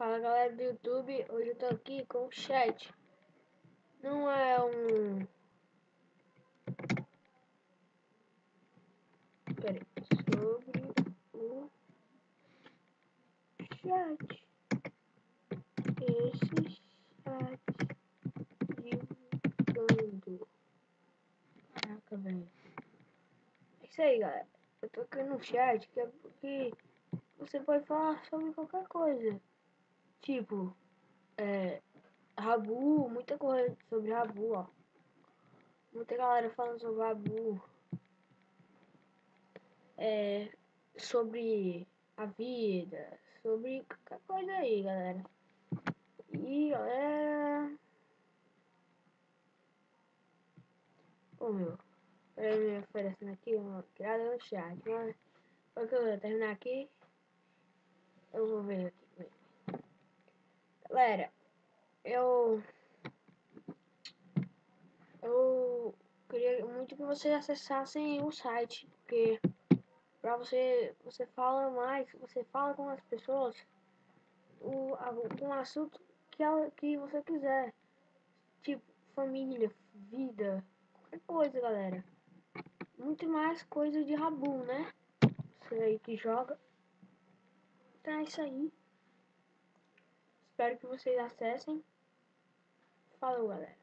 Fala galera do YouTube, hoje eu tô aqui com o chat. Não é um... Pera aí, sobre o chat. Esse chat divulgando. Caraca, velho. É isso aí, galera. Eu tô aqui no chat que é porque você pode falar sobre qualquer coisa. Tipo, Rabu, muita coisa sobre Rabu, ó. Muita galera falando sobre Rabu. Sobre a vida, sobre qualquer coisa aí, galera. E galera. Ô meu, peraí me oferecendo aqui uma criada no chat, mas quando eu vou terminar aqui, eu vou ver aqui. Galera, eu queria muito que vocês acessassem o site, porque pra você fala mais, você fala com as pessoas com um assunto que você quiser. Tipo, família, vida, qualquer coisa, galera. Muito mais coisa de Rabu, né? Você aí que joga. Então é isso aí. Espero que vocês acessem. Falou, galera.